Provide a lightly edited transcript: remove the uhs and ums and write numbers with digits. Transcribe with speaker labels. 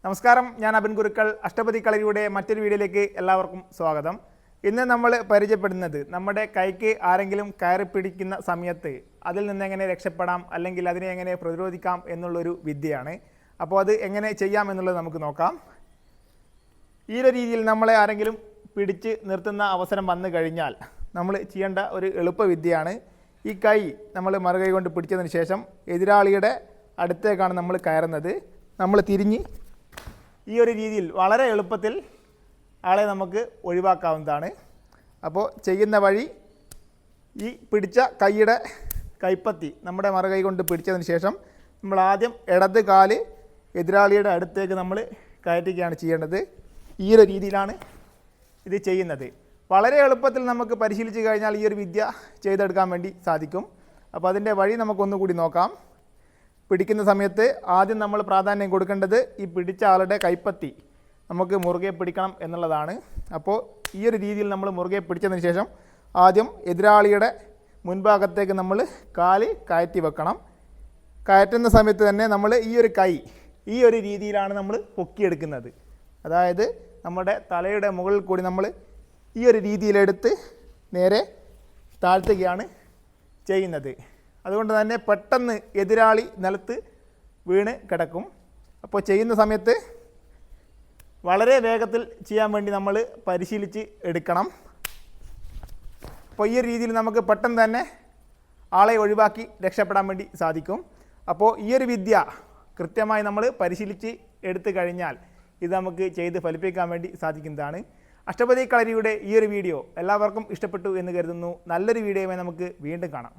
Speaker 1: നമസ്കാരം, ഞാൻ അബിൻ ഗുരുക്കൾ. അഷ്ടപതി കളരിയുടെ മറ്റൊരു വീഡിയോയിലേക്ക് എല്ലാവർക്കും സ്വാഗതം. ഇന്ന് നമ്മൾ പരിചയപ്പെടുന്നത് നമ്മുടെ കൈക്ക് ആരെങ്കിലും കയറി പിടിക്കുന്ന സമയത്ത് അതിൽ നിന്ന് എങ്ങനെ രക്ഷപ്പെടാം, അല്ലെങ്കിൽ അതിനെ എങ്ങനെ പ്രതിരോധിക്കാം എന്നുള്ളൊരു വിദ്യയാണ്. അപ്പോൾ അത് എങ്ങനെ ചെയ്യാം എന്നുള്ളത് നമുക്ക് നോക്കാം. ഈ ഒരു രീതിയിൽ നമ്മളെ ആരെങ്കിലും പിടിച്ച് നിർത്തുന്ന അവസരം വന്നു കഴിഞ്ഞാൽ നമ്മൾ ചെയ്യേണ്ട ഒരു എളുപ്പവിദ്യയാണ്. ഈ കൈ നമ്മൾ മറുകൈ കൊണ്ട് പിടിച്ചതിന് ശേഷം എതിരാളിയുടെ അടുത്തേക്കാണ് നമ്മൾ കയറുന്നത്. നമ്മൾ തിരിഞ്ഞ് ഈ ഒരു രീതിയിൽ വളരെ എളുപ്പത്തിൽ ആളെ നമുക്ക് ഒഴിവാക്കാവുന്നതാണ്. അപ്പോൾ ചെയ്യുന്ന വഴി, ഈ പിടിച്ച കൈയുടെ കൈപ്പത്തി നമ്മുടെ മറുകൈ കൊണ്ട് പിടിച്ചതിന് ശേഷം നമ്മൾ ആദ്യം ഇടത് കാല് എതിരാളിയുടെ അടുത്തേക്ക് നമ്മൾ കയറ്റുകയാണ് ചെയ്യേണ്ടത്. ഈ ഒരു രീതിയിലാണ് ഇത് ചെയ്യുന്നത്. വളരെ എളുപ്പത്തിൽ നമുക്ക് പരിശീലിച്ച് കഴിഞ്ഞാൽ ഈ ഒരു വിദ്യ ചെയ്തെടുക്കാൻ വേണ്ടി സാധിക്കും. അപ്പോൾ അതിൻ്റെ വഴി നമുക്കൊന്നുകൂടി നോക്കാം. പിടിക്കുന്ന സമയത്ത് ആദ്യം നമ്മൾ പ്രാധാന്യം കൊടുക്കേണ്ടത് ഈ പിടിച്ച ആളുടെ കൈപ്പത്തി നമുക്ക് മുറുകെ പിടിക്കണം എന്നുള്ളതാണ്. അപ്പോൾ ഈ ഒരു രീതിയിൽ നമ്മൾ മുറുകെ പിടിച്ചതിന് ശേഷം ആദ്യം എതിരാളിയുടെ മുൻഭാഗത്തേക്ക് നമ്മൾ കാല് കയറ്റി വെക്കണം. കയറ്റുന്ന സമയത്ത് തന്നെ നമ്മൾ ഈ ഒരു കൈ ഈ ഒരു രീതിയിലാണ് നമ്മൾ പൊക്കിയെടുക്കുന്നത്. അതായത് നമ്മുടെ തലയുടെ മുകളിൽ കൂടി നമ്മൾ ഈ ഒരു രീതിയിലെടുത്ത് നേരെ താഴ്ത്തുകയാണ് ചെയ്യുന്നത്. അതുകൊണ്ട് തന്നെ പെട്ടെന്ന് എതിരാളി നിലത്ത് വീണ് കിടക്കും. അപ്പോൾ ചെയ്യുന്ന സമയത്ത് വളരെ വേഗത്തിൽ ചെയ്യാൻ വേണ്ടി നമ്മൾ പരിശീലിച്ച് എടുക്കണം. അപ്പോൾ ഈ രീതിയിൽ നമുക്ക് പെട്ടെന്ന് തന്നെ ആളെ ഒഴിവാക്കി രക്ഷപ്പെടാൻ വേണ്ടി സാധിക്കും. അപ്പോൾ ഈ ഒരു വിദ്യ കൃത്യമായി നമ്മൾ പരിശീലിച്ച് എടുത്തു കഴിഞ്ഞാൽ ഇത് നമുക്ക് ചെയ്ത് ഫലിപ്പിക്കാൻ വേണ്ടി സാധിക്കുന്നതാണ്. അഷ്ടപതി കളരിയുടെ ഈ ഒരു വീഡിയോ എല്ലാവർക്കും ഇഷ്ടപ്പെട്ടു എന്ന് കരുതുന്നു. നല്ലൊരു വീഡിയോയുമായി നമുക്ക് വീണ്ടും കാണാം.